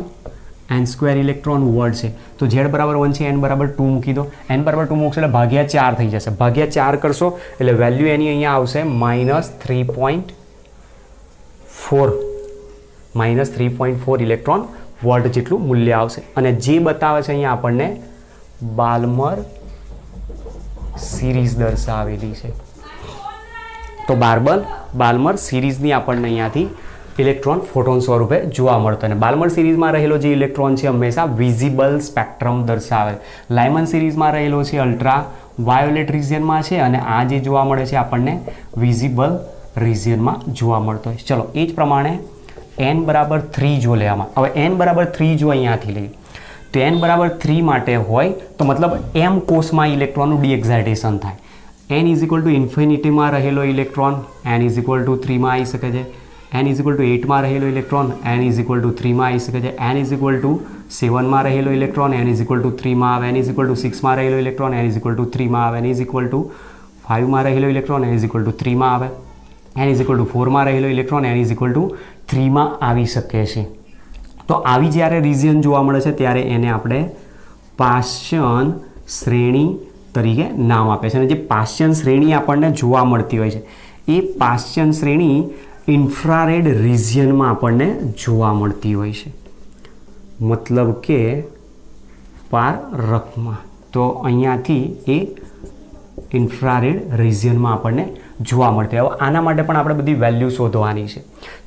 n² electron volt છે. તો Z બરાબર 1 છે, n બરાબર 2 મૂકી દો. n બરાબર 2 મૂકશો એટલે ભાગ્યા 4 થઈ જશે. ભાગ્યા 4 કરશો એટલે વેલ્યુ એની અહીંયા આવશે -3.4 ઇલેક્ટ્રોન વોલ્ટ જેટલું મૂલ્ય આવશે. અને જે બતાવે છે અહીંયા આપણને બાલ્મર સિરીઝ દર્શાવેલી છે. તો બાલ્મર સિરીઝની આપણને અહીંયાથી ઇલેક્ટ્રોન ફોટોન સ્વરૂપે જોવા મળતો. અને બાલ્મર સિરીઝમાં રહેલો જે ઇલેક્ટ્રોન છે હંમેશા વિઝિબલ સ્પેક્ટ્રમ દર્શાવે. લાયમન સિરીઝમાં રહેલો છે અલ્ટ્રા વાયોલેટ રિજિયનમાં છે અને આ જે જોવા મળે છે આપણને વિઝિબલ રિજિયનમાં જોવા મળતો હોય. ચલો એ જ પ્રમાણે n બરાબર 3 જો લેવામાં. હવે n બરાબર 3 જો અહીંયાથી લઈએ તો n બરાબર 3 માટે હોય તો મતલબ m કોષમાં ઇલેક્ટ્રોનનું ડી એક્સાઇટેશન થાય. n ઇઝ ઇક્વલ ટુ ઇન્ફિનિટીમાં રહેલો electron n is equal to 3 માં આવી શકે છે. n ઇઝ ઇક્વલ ટુ 8 માં રહેલો electron n is equal to 3 માં આવી શકે છે. n ઇઝ ઇક્વલ ટુ 7 માં રહેલો electron n is equal to 3 માં આવે. n ઇઝ ઇક્વલ ટુ 6 માં રહેલો electron n is equal to 3 માં આવે. n ઇઝ ઇક્વલ ટુ 5 માં રહેલો electron n is equal to 3 માં આવે. n ઇઝ ઇક્વલ ટુ 4 માં રહેલો electron n is equal to 3 માં આવી શકે છે. તો આવી જ્યારે રિજિયન જોવા મળે છે ત્યારે એને આપણે પાશ્ચન શ્રેણી તરીકે નામ આપે છે. અને જે પાશ્ચન શ્રેણી આપણને જોવા મળતી હોય છે એ પાશ્ચન શ્રેણી ઇન્ફ્રારેડ રિજિયનમાં આપણને જોવા મળતી હોય છે. મતલબ કે પારખમાં. તો અહીંયાથી એ ઇન્ફ્રારેડ રિજિયનમાં આપણને જોવા મળતી. હવે આના માટે પણ આપણે બધી વેલ્યુ શોધવાની છે.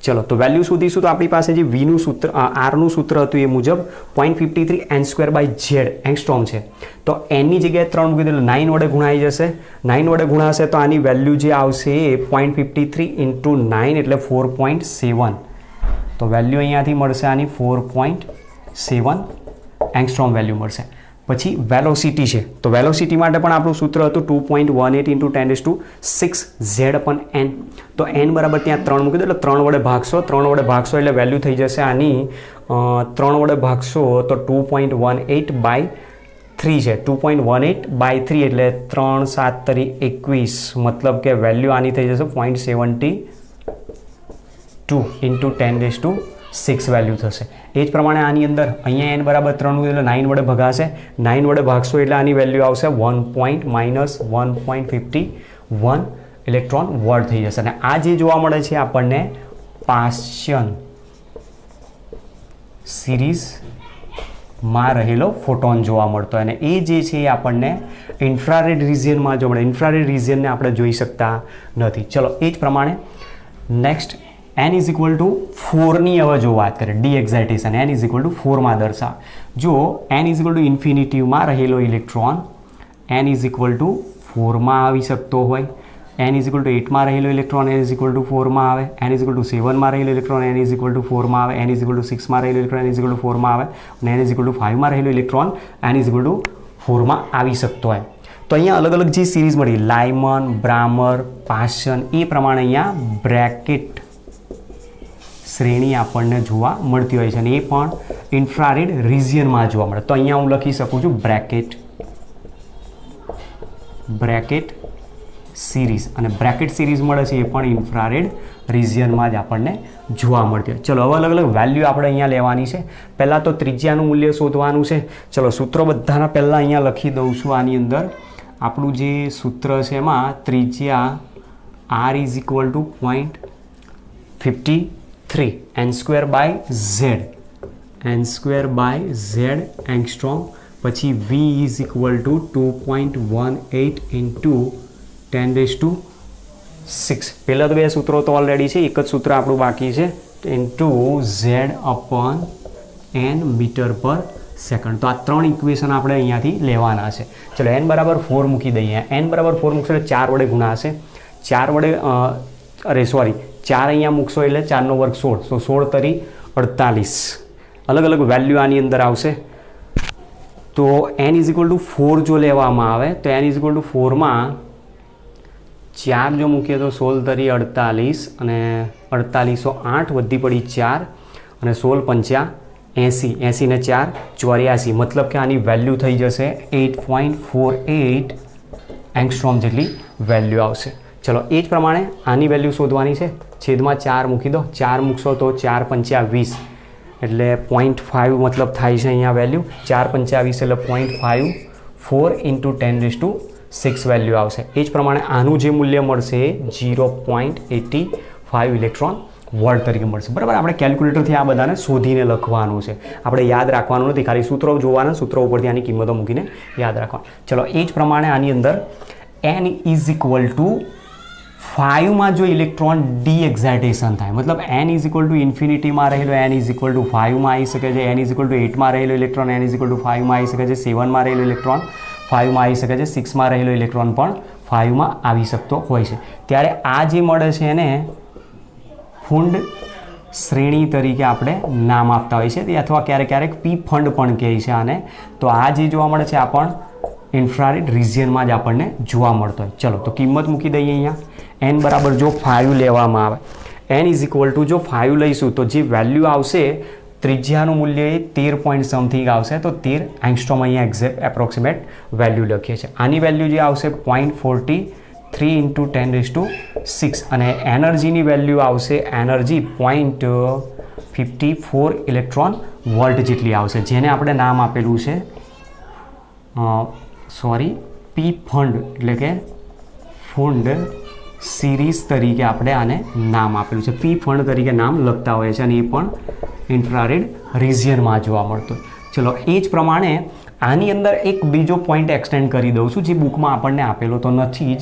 ચલો તો વેલ્યુ શોધીશું તો આપણી પાસે જે વીનું સૂત્ર આરનું સૂત્ર હતું એ મુજબ 0.53 n²/z એંગસ્ટ્રોમ છે. તો એનની જગ્યાએ 3 મૂકી દો એટલે 9 વડે ગુણાઈ જશે. 9 વડે ગુણાશે તો આની વેલ્યુ જે આવશે એ 0.53 × 9 એટલે 4.7. તો વેલ્યુ અહીંયાથી મળશે આની 4.7 એંગસ્ટ્રોમ વેલ્યુ મળશે. પછી વેલોસિટી છે તો વેલોસિટી માટે પણ આપણું સૂત્ર હતું 2.18 × 10⁶ Z/n. તો n બરાબર ત્યાં 3 મૂકી દો એટલે 3 વડે ભાગશો. 3 વડે ભાગશો એટલે વેલ્યુ થઈ જશે આની 3 વડે ભાગશો તો 2.18/3 છે. 2.18/3 એટલે 3 7 તરી 21 મતલબ કે વેલ્યુ આની થઈ જશે 0.72 × 10⁶ વેલ્યુ થશે. એ જ પ્રમાણે આની અંદર અહીંયા n બરાબર 3 મૂકી એટલે 9 વડે ભગાશે. 9 વડે ભાગશો એટલે આની વેલ્યુ આવશે -1.51 ઇલેક્ટ્રોન વોલ્ટ થઈ જશે. અને આ જે જોવા મળે છે આપણને પાશ્ચન સિરીઝ માં રહેલો ફોટોન જોવા મળતો હોય અને એ જે છે એ આપણને ઇન્ફ્રારેડ રિજિયનમાં જોવા મળે. ઇન્ફ્રારેડ રિજિયનને આપણે જોઈ શકતા નથી. ચલો એ જ પ્રમાણે next n is equal to 4ની હવે જો વાત કરીએ de excitation n is equal to 4માં દર્શાવે. જો n ઇઝ ઇક્વલ ટુ ઇન્ફિનિટીમાં રહેલો electron n is equal to 4માં આવી શકતો હોય, n ઇઝ ઇક્વલ ટુ 8માં રહેલો electron n is equal to 4માં આવે, n ઇઝ ઇક્વલ ટુ 7માં રહેલો electron n is equal to 4માં આવે, n ઇઝ ઇક્વલ ટુ 6માં રહેલો electron n is equal to 4માં આવે અને n ઇઝ ઇક્વલ ટુ 5માં રહેલો electron n is equal to 4માં આવી શકતો હોય. તો અહીંયા અલગ અલગ જે સિરીઝ મળી લાયમન, બ્રામર, પાસન એ પ્રમાણે અહીંયા બ્રેકેટ શ્રેણી આપણને જોવા મળતી હોય છે અને એ પણ ઇન્ફ્રારેડ રિજિયનમાં જોવા મળે. તો અહીંયા હું લખી શકું છું બ્રેકેટ સિરીઝ અને બ્રેકેટ સિરીઝ મળે છે એ પણ ઇન્ફ્રારેડ રિજિયનમાં જ આપણને જોવા મળતી હોય. ચલો હવે અલગ અલગ વેલ્યુ આપણે અહીંયા લેવાની છે. પહેલાં તો ત્રિજ્યાનું મૂલ્ય શોધવાનું છે. ચલો સૂત્રો બધાના પહેલાં અહીંયા લખી દઉં છું. આની અંદર આપણું જે સૂત્ર છે એમાં ત્રિજ્યા r is equal to 0.53 n² angstrom, પછી v is equal to 2.18 into 10⁶. પહેલાં તો બે સૂત્રો તો ઓલરેડી છે, એક જ સૂત્ર આપણું બાકી છે into z/n metre per second. તો આ ત્રણ ઇક્વેશન આપણે અહીંયાથી લેવાના છે. ચલો n બરાબર 4 મૂકી દઈએ. n બરાબર 4 મૂકશો એટલે 4 વડે ગુણાશે. 4 વડે 4 અહીંયા મૂકશો એટલે 4 નો વર્ગ 16, સો 16 તરી 48. અલગ અલગ વેલ્યુ આની અંદર આવશે. તો n ઇઝ ઇક્વલ ટુ 4 જો લેવામાં આવે તો n ઇઝ ઇક્વલ ટુ 4માં 4 જો મૂકીએ તો 16 તરી 48 અને 4808 વધી પડી 4 અને 16 પંચા 80, 80 ને 4 84, મતલબ કે આની વેલ્યુ થઈ જશે 8.48 એંગસ્ટ્રોમ જેટલી વેલ્યુ આવશે. ચલો એ જ પ્રમાણે આની વેલ્યુ શોધવાની છે. છેદમાં 4 મૂકી દો. 4 મૂકશો તો 4 પંચા 20 એટલે 0.5 મતલબ થાય છે અહીંયા વેલ્યુ. 4 પંચા 20 એટલે 0.54 ઇન્ટુ 10⁶ વેલ્યુ આવશે. એ જ પ્રમાણે આનું જે મૂલ્ય મળશે 0.85 ઇલેક્ટ્રોન વોલ્ટ તરીકે મળશે. બરાબર, આપણે કેલ્ક્યુલેટરથી આ બધાને શોધીને લખવાનું છે. આપણે યાદ રાખવાનું નથી, ખાલી સૂત્રો જોવાના, સૂત્રો ઉપરથી આની કિંમતો મૂકીને યાદ રાખવાનું. ચલો એ જ પ્રમાણે આની અંદર n ઇઝ ઇક્વલ ટુ 5માં જો ઇલેક્ટ્રોન ડી એક્સાઇટેશન થાય, મતલબ n ઇઝ ઇક્વલ ટુ ઇન્ફિનિટીમાં રહેલો n ઇઝ ઇક્વલ ટુ 5માં આવી શકે છે, n ઇઝ ઇક્વલ ટુ 8માં રહેલો electron n is equal to 5માં આવી શકે છે, 7માં રહેલો ઇલેક્ટ્રોન 5માં આવી શકે છે, 6માં રહેલો ઇલેક્ટ્રોન પણ 5માં આવી શકતો હોય છે. ત્યારે આ જે મળે છે એને ફુંડ શ્રેણી તરીકે આપણે નામ આપતા હોય છે, અથવા ક્યારેક પી ફંડ પણ કહે છે આને. તો આ જે જોવા મળે છે આ પણ ઇન્ફ્રારેડ રિજિયનમાં જ આપણને જોવા મળતો હોય. ચલો તો કિંમત મૂકી દઈએ અહીંયા. n બરાબર જો 5 લેવામાં આવે, n ઇઝ ઇક્વલ ટુ જો 5 લઈશું તો જે વેલ્યુ આવશે ત્રિજ્યાનું મૂલ્ય એ 13 પોઈન્ટ સમથિંગ આવશે. તો 13 એંગસ્ટ્રોમ અહીંયા એક્ઝેક્ટ એપ્રોક્સિમેટ વેલ્યુ લખીએ છીએ. આની વેલ્યુ જે આવશે 0.43 ઇન્ટુ 10⁶ અને એનર્જીની વેલ્યુ આવશે એનર્જી 0.54 ઇલેક્ટ્રોન વોલ્ટ જેટલી આવશે, જેને આપણે નામ આપેલું છે પી ફંડ એટલે કે ફુંડ સિરીઝ તરીકે આપણે આને નામ આપેલું છે. પી ફંડ તરીકે નામ લખતા હોય છે અને એ પણ ઇન્ફ્રારેડ રિજિયનમાં જોવા મળતો. ચલો એ જ પ્રમાણે આની અંદર એક બીજો પોઈન્ટ એક્સટેન્ડ કરી દઉં છું જે બુકમાં આપણને આપેલો તો નથી જ,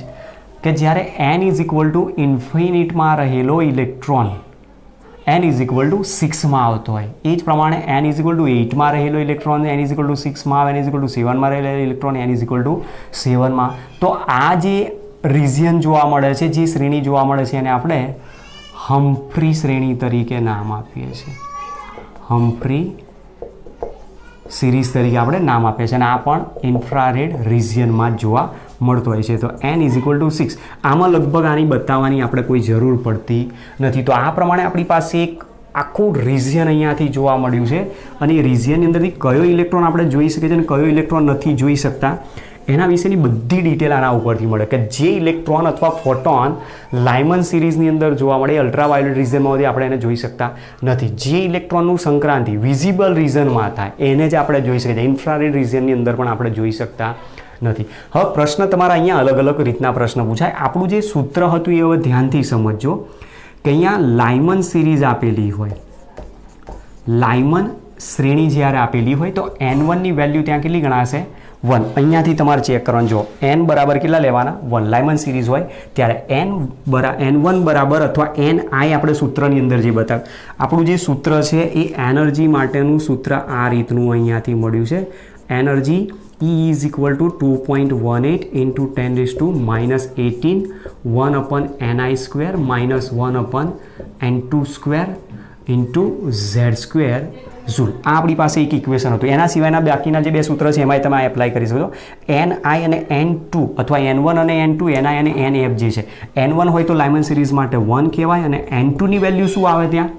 કે જ્યારે n ઇઝ ઇક્વલ ટુ ઇન્ફિનિટમાં રહેલો electron n is equal to 6માં આવતો હોય, એ જ પ્રમાણે n ઇઝ ઇક્વલ ટુ 8માં રહેલો electron n is equal to 6માં આવે, n ઇઝ ઇક્વલ ટુ 7માં રહેલો electron n is equal to 7માં. તો આ જે રિજિયન જોવા મળે છે, જે શ્રેણી જોવા મળે છે એને આપણે હમ્ફ્રી શ્રેણી તરીકે નામ આપીએ છીએ. હમ્ફ્રી સિરીઝ તરીકે આપણે નામ આપીએ છીએ અને આ પણ ઇન્ફ્રારેડ રિજિયનમાં જ જોવા મળતો હોય છે. તો n ઇઝ ઇક્વલ ટુ 6. આમાં લગભગ આની બતાવવાની આપણે કોઈ જરૂર પડતી નથી. તો આ પ્રમાણે આપણી પાસે એક આખું રિજિયન અહીંયાથી જોવા મળ્યું છે અને એ રિજિયનની અંદરથી કયો ઇલેક્ટ્રોન આપણે જોઈ શકીએ છીએ અને કયો ઇલેક્ટ્રોન નથી જોઈ શકતા એના વિશેની બધી ડિટેલ આના ઉપરથી મળે, કે જે ઇલેક્ટ્રોન અથવા ફોટોન લાયમન સિરીઝની અંદર જોવા મળે અલ્ટ્રાવાયોલેટ રિજનમાંથી આપણે એને જોઈ શકતા નથી. જે ઇલેક્ટ્રોનનું સંક્રાંતિ વિઝિબલ રિજનમાં થાય એને જ આપણે જોઈ શકીએ. ઇન્ફ્રારેડ રિજનની અંદર પણ આપણે જોઈ શકતા નથી. હવે પ્રશ્ન તમારા અહીંયા અલગ અલગ રીતના પ્રશ્ન પૂછાય. આપણું જે સૂત્ર હતું એ હવે ધ્યાનથી સમજજો કે અહીંયા લાયમન સિરીઝ આપેલી હોય, લાયમન શ્રેણી જ્યારે આપેલી હોય તો N1ની વેલ્યુ ત્યાં કેટલી ગણાશે 1. અહીંયાથી તમારે ચેક કરવાનું. જો n બરાબર કેટલા લેવાના 1. લાયમન સિરીઝ હોય ત્યારે n1 બરાબર અથવા ni આપણે સૂત્રની અંદર જે બતાવ્યું, આપણું જે સૂત્ર છે એ એનર્જી માટેનું સૂત્ર આ રીતનું અહીંયાથી મળ્યું છે. Energy E is equal to 2.18 into 10 raised to minus 18 1 upon ni square minus 1 upon n2 square into z square joule. આ આપણી પાસે એક ઇક્વેશન હતું. એના સિવાયના બાકીના જે બે સૂત્ર છે એમાંય તમે એપ્લાય કરી શકો. ni અને n2 અથવા n1 અને n2 ni અને nf જે છે, n1 હોય તો લાયમન સિરીઝ માટે 1 કહેવાય અને n2 ની વેલ્યુ શું આવે ત્યાં?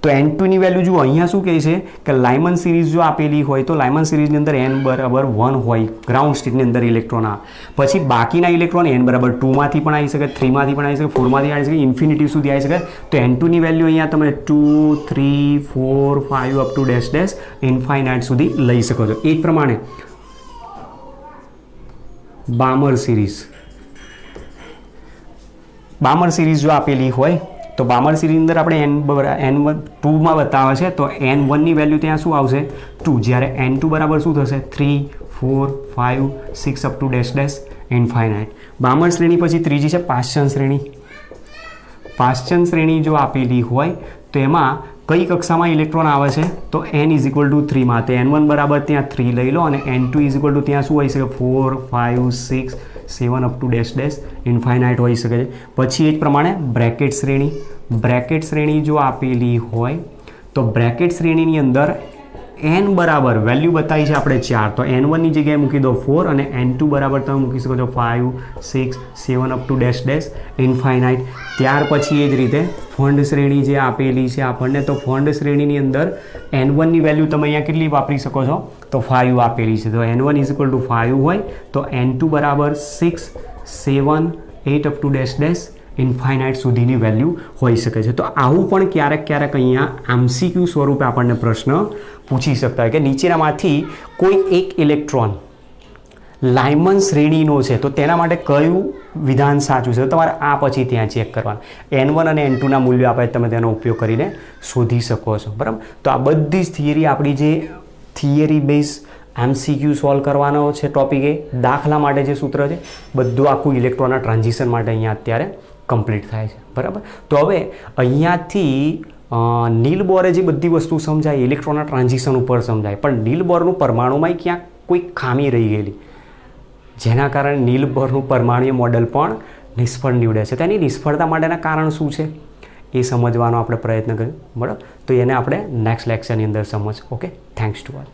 તો n2 ની વેલ્યુ જુઓ અહીંયા શું કહે છે કે લાયમન સિરીઝ જો આપેલી હોય તો લાયમન સિરીઝની અંદર n બરાબર 1 હોય, ગ્રાઉન્ડ સ્ટેટની અંદર ઇલેક્ટ્રોન આવે. પછી બાકીના ઇલેક્ટ્રોન n બરાબર 2 માંથી પણ આવી શકે, 3 માંથી પણ આવી શકે, 4 માંથી આવી શકે, ઇન્ફિનિટી સુધી આવી શકે. તો n2 ની વેલ્યુ અહીંયા તમે 2 3 4 5 up to dash dash infinite સુધી લઈ શકો છો. એ જ પ્રમાણે બામર સિરીઝ જો આપેલી હોય તો બામર સિરીઝ અંદર આપણે n1 2માં બતાવે છે તો n1 ની વેલ્યુ ત્યાં શું આવશે 2. જ્યારે n2 બરાબર શું થશે 3 4 5 6 up to dash dash infinite. બામર શ્રેણી પછી ત્રીજી છે પાશ્ચન શ્રેણી. પાશ્ચન શ્રેણી જો આપેલી હોય તો એમાં કઈ કક્ષામાં ઇલેક્ટ્રોન આવે છે તો n ઇઝ ઇક્વલ ટુ 3 માં. તો n1 બરાબર ત્યાં 3 લઈ લો અને n2 ઇઝ ઇક્વલ ટુ ત્યાં શું હોઈ શકે 4 5 6 7 up to dash dash infinite હોઈ શકે છે. પછી એ જ પ્રમાણે બ્રેકેટ શ્રેણી. બ્રેકેટ શ્રેણી જો આપેલી હોય તો બ્રેકેટ શ્રેણીની અંદર n બરાબર વેલ્યુ બતાવી છે આપણે 4, તો n1 ની જગ્યાએ મૂકી દો 4 અને n2 બરાબર તમે મૂકી શકો છો 5 6 7 up to dash dash infinite. ત્યાર પછી એ જ રીતે ફંડ શ્રેણી જે આપેલી છે આપણને, તો ફંડ શ્રેણીની અંદર n1 ની વેલ્યુ તમે અહીંયા કેટલી વાપરી શકો છો તો 5 આપેલી છે. તો n1 ઇઝ ઇક્વલ ટુ 5 હોય તો n2 બરાબર 6 7 8 up to dash dash infinite સુધીની વેલ્યુ હોઈ શકે છે. તો આવું પણ ક્યારેક અહીંયા MCQ સ્વરૂપે આપણને પ્રશ્ન પૂછી શકતા હોય કે નીચેનામાંથી કોઈ એક ઇલેક્ટ્રોન લાયમન શ્રેણીનો છે તો તેના માટે કયું વિધાન સાચું છે. તો તમારે આ પછી ત્યાં ચેક કરવાનું. n1 અને n2ના મૂલ્યો આપે તમે તેનો ઉપયોગ કરીને શોધી શકો છો. બરાબર. તો આ બધી જ થિયરી આપણી જે થિયરી બેઝ MCQ સોલ્વ કરવાનો છે ટોપિક એ દાખલા માટે જે સૂત્ર છે બધું આખું ઇલેક્ટ્રોનના ટ્રાન્ઝિશન માટે અહીંયા અત્યારે કમ્પ્લીટ થાય છે. બરાબર. તો હવે અહીંયાથી નીલ બોરે જે બધી વસ્તુ સમજાય ઇલેક્ટ્રોનના ટ્રાન્ઝિશન ઉપર સમજાય, પણ નીલ બોરનું પરમાણુમાં ક્યાંક કોઈ ખામી રહી ગયેલી જેના કારણે નીલ બોરનું પરમાણુય મોડલ પણ નિષ્ફળ નીવડે છે. તેની નિષ્ફળતા માટેના કારણ શું છે એ સમજવાનો આપણે પ્રયત્ન કર્યો. બરાબર. તો એને આપણે નેક્સ્ટ લેક્ચરની અંદર સમજ. Okay, thanks to all.